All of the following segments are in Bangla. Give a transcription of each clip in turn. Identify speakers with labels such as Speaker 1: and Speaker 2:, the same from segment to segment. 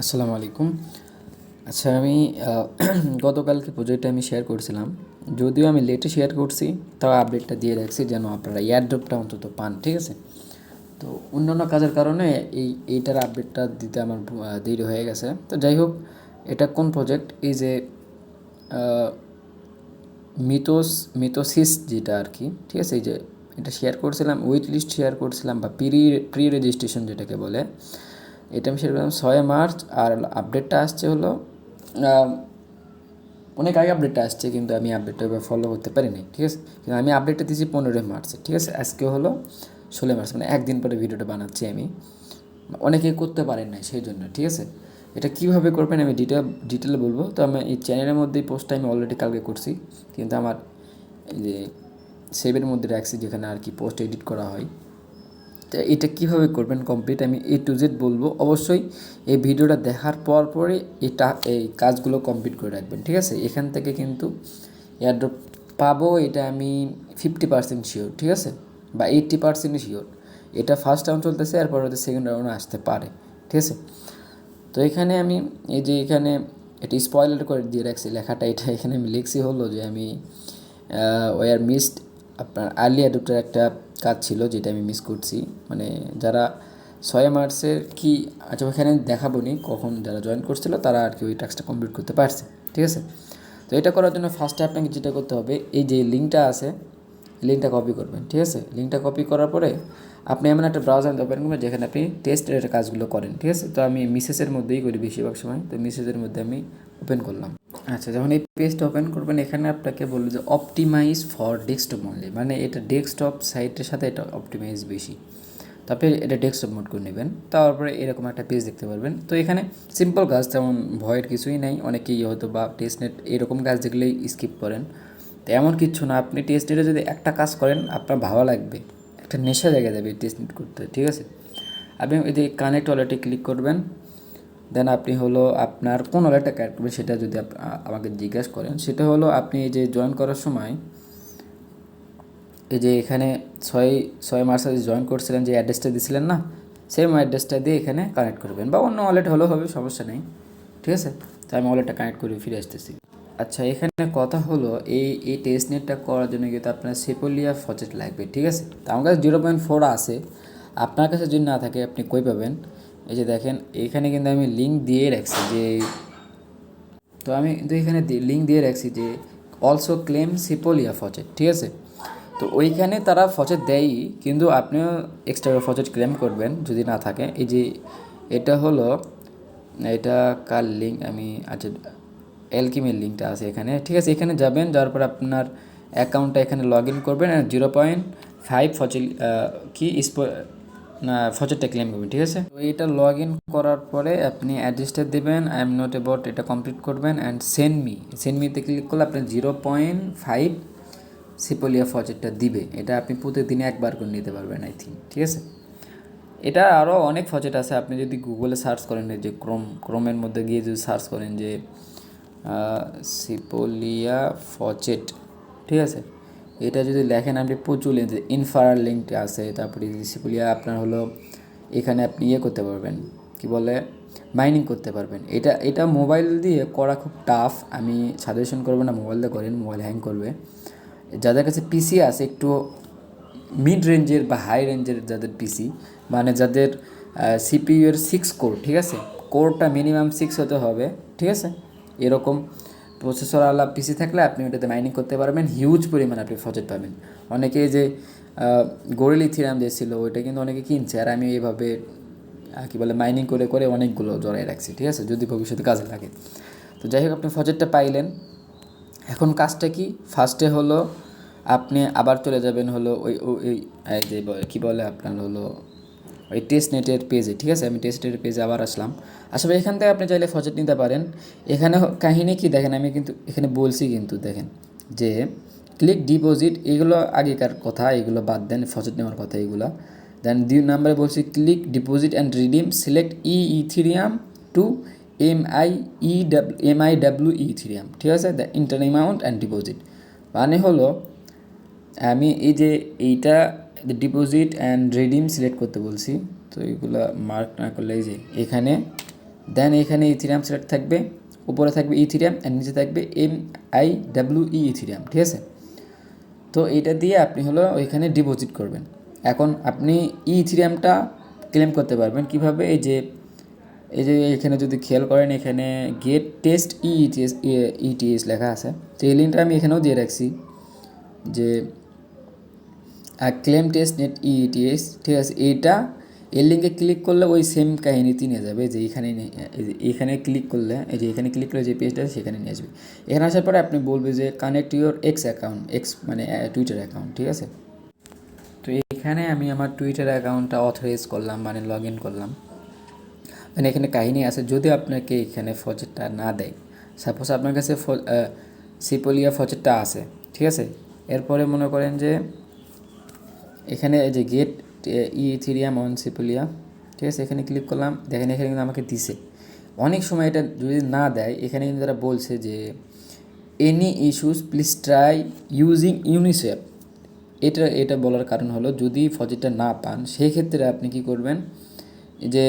Speaker 1: আসসালামু আলাইকুম। আচ্ছা, আমি গতকালকে প্রজেক্টটা আমি শেয়ার করছিলাম। যদিও আমি লেটে শেয়ার করছি, তাও আপডেটটা দিয়ে রাখছি যেন আপনারা এয়ারড্রপটা অন্তত পান, ঠিক আছে? তো অন্যান্য কাজের কারণে এইটার আপডেটটা দিতে আমার দেরি হয়ে গেছে। তো যাই হোক, এটা কোন প্রজেক্ট? এই যে মিটোসিস যেটা আর কি, ঠিক আছে? এই যে এটা শেয়ার করছিলাম, ওয়েট লিস্ট শেয়ার করছিলাম বা প্রি রেজিস্ট্রেশন যেটাকে বলে, এটা আমি শেয়ার করলাম 6 মার্চ। আর আপডেটটা আসছে হলো অনেক আগে আপডেটটা আসছে, কিন্তু আমি আপডেটটা এবার ফলো করতে পারিনি, ঠিক আছে? কিন্তু আমি আপডেটটা দিয়েছি 15 মার্চে, ঠিক আছে? আজকে হলো 16 মার্চ, মানে একদিন পরে ভিডিওটা বানাচ্ছি আমি। অনেকেই করতে পারেন না, সেই জন্য, ঠিক আছে? এটা কীভাবে করবেন আমি ডিটেলে বলবো। তো আমি এই চ্যানেলের মধ্যে পোস্টটা আমি অলরেডি কালকে করছি, কিন্তু আমার এই যে সেভের মধ্যে রাখছি যেখানে আর কি পোস্ট এডিট করা হয়। তো এটা কীভাবে করবেন কমপ্লিট আমি A to Z বলবো। অবশ্যই এই ভিডিওটা দেখার পরই এই কাজগুলো কমপ্লিট করে রাখবেন, ঠিক আছে? এখান থেকে কিন্তু এয়ারড্রপ পাবো, এটা আমি 50% শিওর, ঠিক আছে? বা 80% শিওর। এটা ফার্স্ট রাউন্ড চলতেছে, এরপর হয়তো সেকেন্ড রাউন্ডে আসতে পারে, ঠিক আছে? তো এখানে আমি এই যে এখানে এটা স্পয়লার করে দিয়ে রাখছি লেখাটা, এটা এখানে আমি লিখছি হলো যে আমি ওয়ার মিসড আপনার আর্লি অ্যাডপ্টার একটা কাজ ছিল যেটা আমি মিস করছি। মানে যারা 6 মার্চের কি, আচ্ছা ওখানে দেখাবো নি কখন যারা জয়েন করছিল তারা আর কি ওই টাস্কটা কমপ্লিট করতে পারছে, ঠিক আছে? তো এটা করার জন্য ফার্স্টে আপনাকে যেটা করতে হবে, এই যে লিঙ্কটা আছে, লিঙ্কটা কপি করবেন, ঠিক আছে? লিঙ্কটা কপি করার পরে আপনি এমন একটা ব্রাউজার ওপেন করবেন যেখানে আপনি টেস্টের কাজগুলো করেন, ঠিক আছে? তো আমি মিসেসের মধ্যেই করি বেশিরভাগ সময়, তো মিসেসের মধ্যে আমি ওপেন করলাম। আচ্ছা, যখন এই পেজটা ওপেন করবেন এখানে আপনাকে বললো যে অপটিমাইজ ফর ডেস্কটপ অনলি, মানে এটা ডেস্কটপ সাইটের সাথে এটা অপটিমাইজ বেশি। তো আপনি এটা ডেস্কটপ মোড করে নেবেন, তারপরে এরকম একটা পেজ দেখতে পারবেন। তো এখানে সিম্পল কাজ, তেমন ভয়ের কিছুই নেই। অনেকেই হয়তো বা টেস্টনেট এরকম কাজ দেখলেই স্কিপ করেন, তো এমন কিচ্ছু না। আপনি টেস্টনেটে যদি একটা কাজ করেন আপনার ভালো লাগবে, একটা নেশা জায়গা যাবে টেস্টনেট করতে, ঠিক আছে? আপনি এই যে কানেক্ট ওয়ালেটে ক্লিক করবেন, দেন আপনি হলো আপনার কোন ওয়ালেটটা কানেক্ট করবেন সেটা যদি আমাকে জিজ্ঞাসা করেন, সেটা হলো আপনি এই যে জয়েন করার সময় এই যে এখানে 6 মার্চে জয়েন করছিলেন যে অ্যাড্রেসটা দিয়েছিলেন না, সেম অ্যাড্রেসটা দিয়ে এখানে কানেক্ট করবেন, বা অন্য ওয়ালেট হলেও হবে, সমস্যা নেই, ঠিক আছে? তো আমি ওয়ালেটটা কানেক্ট করে ফিরে আসতেছি। আচ্ছা, এখানে কথা হলো এই টেস্টনেটটা করার জন্য কিন্তু আপনার সেপোলিয়া ফচেট লাগবে, ঠিক আছে? তো আমার কাছে 0.4 আছে, আপনার কাছে যদি না থাকে আপনি কই পাবেন? এই যে দেখেন এখানে কিন্তু আমি লিঙ্ক দিয়ে রাখছি যে, তো আমি কিন্তু এখানে লিঙ্ক দিয়ে রাখছি যে অলসো ক্লেম সিপোলিয়া ফচেট, ঠিক আছে? তো ওইখানে তারা ফচেট দেয়ই, কিন্তু আপনিও এক্সট্রা ফচেট ক্লেম করবেন যদি না থাকে। এই যে এটা হলো, এটা কার লিঙ্ক আমি, আচ্ছা এলকিমের লিঙ্কটা আছে এখানে, ঠিক আছে? এখানে যাবেন, যাওয়ার পর আপনার অ্যাকাউন্টটা এখানে লগ ইন করবেন, 0.5 ফচেট কি না ফচেটটা ক্লেম করবেন, ঠিক আছে? তো এটা লগ ইন করার পরে আপনি অ্যাড্রেসটা দেবেন, আই এম নট অ্যাবাউট, এটা কমপ্লিট করবেন অ্যান্ড সেন্ড মিতে ক্লিক করলে আপনার 0.5 সিপোলিয়া ফচেটটা দিবে। এটা আপনি প্রতিদিনে একবার করে নিতে পারবেন আই থিঙ্ক, ঠিক আছে? এটা আরও অনেক ফচেট আছে, আপনি যদি গুগলে সার্চ করেন, যে ক্রোমের মধ্যে গিয়ে যদি সার্চ করেন যে সিপোলিয়া ফচেট, ঠিক আছে? এটা যদি লেখেন আপনি প্রচুর যে ইনফারার লিঙ্কটা আছে, তারপরে সিপোলিয়া আপনার হলো এখানে আপনি করতে পারবেন, কি বলে, মাইনিং করতে পারবেন। এটা মোবাইল দিয়ে করা খুব টাফ, আমি সাজেশন করবো না মোবাইল দিয়ে করেন, মোবাইল হ্যাং করবে। যাদের কাছে পিসি আছে একটু মিড রেঞ্জের বা হাই রেঞ্জের, যাদের পিসি মানে যাদের সিপিইউ এর 6 কোর, ঠিক আছে? কোরটা মিনিমাম 6 হতে হবে, ঠিক আছে? এরকম প্রসেসর আলা পিসি থাকলে আপনি ওটাতে মাইনিং করতে পারবেন, হিউজ পরিমাণে আপনি ফচেট পাবেন। অনেকে যে গোরেল ইথিরাম যে ছিল ওইটা কিন্তু অনেকে কিনছে, আর আমি এইভাবে কী বলে মাইনিং করে করে অনেকগুলো জড়াই রাখছি, ঠিক আছে? যদি ভবিষ্যতে কাজে লাগে। তো যাই হোক, আপনি ফচেটটা পাইলেন। এখন কাজটা কি? ফার্স্টে হলো আপনি আবার চলে যাবেন হলো ওই যে কী বলে আপনার হলো ওই টেস্টনেটের পেজে, ঠিক আছে? আমি টেস্টনেটের পেজে আবার আসলাম। আসলে এখান থেকে আপনি চাইলে ফচেট নিতে পারেন। এখানে কাহিনী কি দেখেন, আমি কিন্তু এখানে বলছি, কিন্তু দেখেন যে ক্লিক ডিপোজিট, এগুলো আগেকার কথা, এগুলো বাদ দেন, ফচেট নেওয়ার কথা এগুলো। দেন 2 নম্বরে বলছি click deposit and redeem, select Ethereum to MIW Ethereum, ঠিক আছে? The enter amount and deposit, মানে হলো আমি এই যে এইটা ডিপোজিট অ্যান্ড রিডিম সিলেক্ট করতে বলছি, তো এইগুলো মার্ক না করলে এই যে এখানে দেন এখানে ইথিরিয়াম সিলেক্ট থাকবে, উপরে থাকবে ইথিরিয়াম আর নিচে থাকবে MIWE ইথিরিয়াম, ঠিক আছে। তো এইটা দিয়ে আপনি হলো ওইখানে ডিপোজিট করবেন। এখন আপনি ইথিরিয়ামটা ক্লেম করতে পারবেন কিভাবে? এই যে এখানে যদি খেয়াল করেন, এখানে গেট টেস্ট ইটিএস লেখা আছে। তো এই লিঙ্কটা আমি এখানেও দিয়ে রাখছি যে ক্লেম টেস্ট নেট ইটিএস, ঠিক আছে। এইটা এই লিঙ্কে ক্লিক করলে ওই সেম কাহিনীতে নিয়ে যাবে, যে এখানে ক্লিক করলে, এই যে এখানে ক্লিক করলে যে পেজটা সেখানে নিয়ে আসবে। এখানে আসার পরে আপনি বলবে যে connect your x account, x মানে টুইটার অ্যাকাউন্ট, ঠিক আছে। তো এখানে আমি আমার টুইটার অ্যাকাউন্টটা অথরাইজ করলাম, মানে লগ ইন করলাম। মানে এখানে কাহিনী আছে, যদি আপনাকে এখানে ফচেটটা না দেয়, সাপোজ আপনার কাছে সিপোলিয়া ফচেটটা আছে, ঠিক আছে। এরপরে মনে করেন যে এখানে এই যে গেট ইথিরিয়াম অন সিপোলিয়া, ঠিক আছে, এখানে ক্লিক করলাম। দেখেন এখানে কিন্তু আমাকে দিছে। অনেক সময় এটা যদি না দেয়, এখানে কিন্তু তারা বলছে যে any issues please try using UNICEF. এটা বলার কারণ হলো, যদি ফচেটটা না পান সেই ক্ষেত্রে আপনি কি করবেন, যে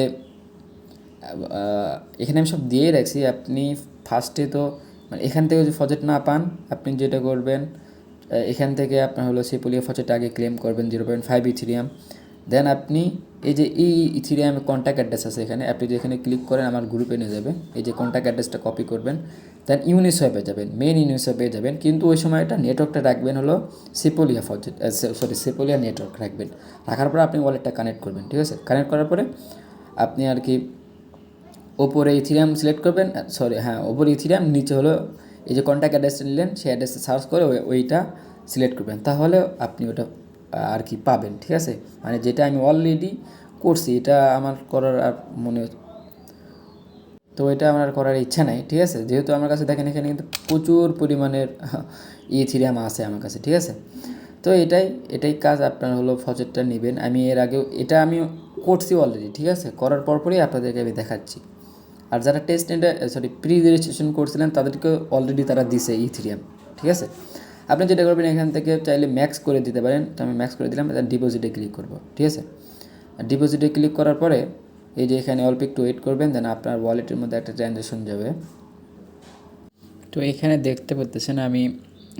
Speaker 1: এখানে আমি সব দিয়ে রাখছি। আপনি ফার্স্টে তো মানে এখান থেকে যদি ফচেট না পান, আপনি যেটা করবেন, এখান থেকে আপনার হলো সেপুলিয়া ফচেটটা আগে ক্লেম করবেন 0.5 ইথিরিয়াম। দেন আপনি এই যে ইথিরিয়াম কন্ট্যাক্ট অ্যাড্রেস আছে এখানে, আপনি যদি এখানে ক্লিক করেন আমার গ্রুপে নিয়ে যাবে। এই যে কন্ট্যাক্ট অ্যাড্রেসটা কপি করবেন, দেন ইউনিসেফে যাবেন, মেন ইউনিসেফে যাবেন। কিন্তু ওই সময় এটা নেটওয়ার্কটা রাখবেন হলো সেপোলিয়া ফচেট, সেপোলিয়া নেটওয়ার্ক রাখবেন। রাখার পরে আপনি ওয়ালেটটা কানেক্ট করবেন, ঠিক আছে। কানেক্ট করার পরে আপনি আর কি ওপরে ইথিরিয়াম সিলেক্ট করবেন, ওপরে ইথিরিয়াম, নিচে হলো এই যে কন্ট্যাক্ট অ্যাড্রেসটা নিলেন সেই অ্যাড্রেসটা সার্চ করে ওইটা সিলেক্ট করবেন, তাহলে আপনি ওটা আর কি পাবেন, ঠিক আছে। মানে যেটা আমি অলরেডি করছি, এটা আমার করার আর তো এটা আমার আর করার ইচ্ছা নাই, ঠিক আছে। যেহেতু আমার কাছে দেখেন এখানে কিন্তু প্রচুর পরিমাণের ইথিরিয়াম আছে আমার কাছে, ঠিক আছে। তো এটাই কাজ আপনার হলো ফচেটটা নেবেন। আমি এর আগেও এটা আমি করছি অলরেডি, ঠিক আছে। করার পরই আপনাদেরকে আমি দেখাচ্ছি। আর যারা প্রি রেজিস্ট্রেশন করছিলেন তাদেরকে অলরেডি তারা দিছে ইথিরিয়াম, ঠিক আছে। আপনি যেটা করবেন, এখান থেকে চাইলে ম্যাক্স করে দিতে পারেন। তো আমি ম্যাক্স করে দিলাম, ডিপোজিটে ক্লিক করব, ঠিক আছে। আর ডিপোজিটে ক্লিক করার পরে এই যে এখানে অল্প একটু ওয়েট করবেন, দেন আপনার ওয়ালেটের মধ্যে একটা ট্রানজ্যাকশন যাবে। তো এখানে দেখতে পাচ্ছেন আমি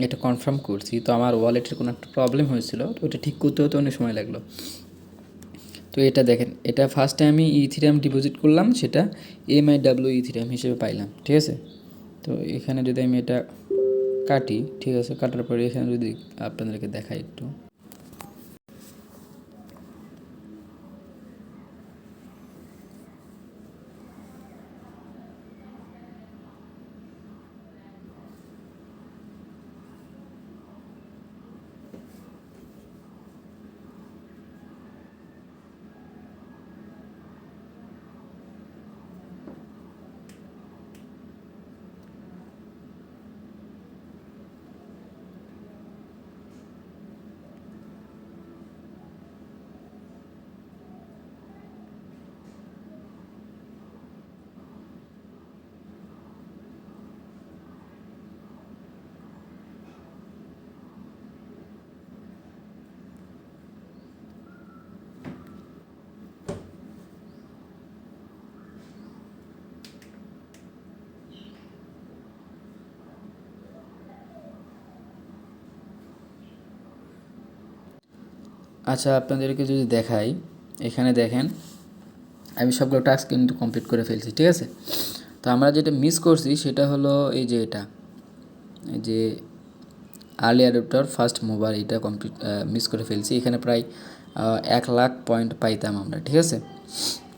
Speaker 1: এটা কনফার্ম করছি। তো আমার ওয়ালেটের কোনো একটা প্রবলেম হয়েছিল, তো ওটা ঠিক করতে হতে অনেক সময় লাগলো। তো এটা দেখেন, এটা ফার্স্টে আমি ইথিরিয়াম ডিপোজিট করলাম, সেটা MIW ইথিরিয়াম হিসেবে পাইলাম, ঠিক আছে। তো এখানে যদি আমি এটা কাটি, ঠিক আছে, কাটার পরে এখানে যদি আপনাদেরকে দেখাই একটু, আচ্ছা আপনাদেরকে যদি দেখাই, এখানে দেখেন আমি সবগুলো টাস্ক কিন্তু কমপ্লিট করে ফেলছি, ঠিক আছে। তো আমরা যেটা মিস করছি সেটা হলো এই যে আর্লি অ্যাডাপ্টার ফার্স্ট মোবাইল, এটা কমপ্লিট মিস করে ফেলছি। এখানে প্রায় 1,00,000 পয়েন্ট পাইতাম আমরা, ঠিক আছে।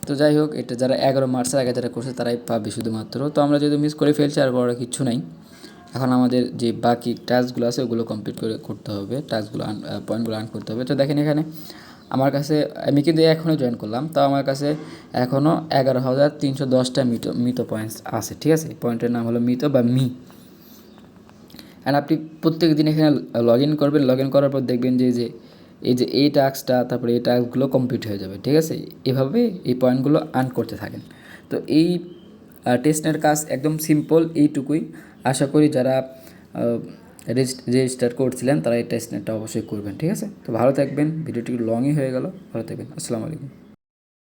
Speaker 1: তো যাই হোক, এটা যারা 11 মার্চের আগে যারা করছে তারাই পাবে শুধুমাত্র। তো আমরা যেহেতু মিস করে ফেলছি, আর করার কিচ্ছু নাই। এখন আমাদের যে বাকি টাস্কগুলো আছে ওগুলো কমপ্লিট করতে হবে, টাস্কগুলো পয়েন্টগুলো আর্ন করতে হবে। তো দেখেন এখানে আমার কাছে, আমি কিন্তু এখনও জয়েন করলাম, তো আমার কাছে এখনও 11,310টা মিতো পয়েন্টস আছে, ঠিক আছে। পয়েন্টের নাম হলো মিতো বা অ্যান্ড আপনি প্রত্যেক দিন এখানে লগ ইন করবেন। লগ ইন করার পর দেখবেন যে এই টাস্কটা, তারপরে এই টাস্কগুলো কমপ্লিট হয়ে যাবে, ঠিক আছে। এভাবে এই পয়েন্টগুলো আর্ন করতে থাকেন। তো এই টেস্টনেট কাজ একদম সিম্পল, এইটুকুই। আশা করি যারা রেজিস্টার করছিলেন তারা এই টেস্টনেটটা অবশ্যই করবেন, ঠিক আছে। তো ভালো থাকবেন, ভিডিওটি লংই হয়ে গেল, ভালো থাকবেন, আসসালামু আলাইকুম।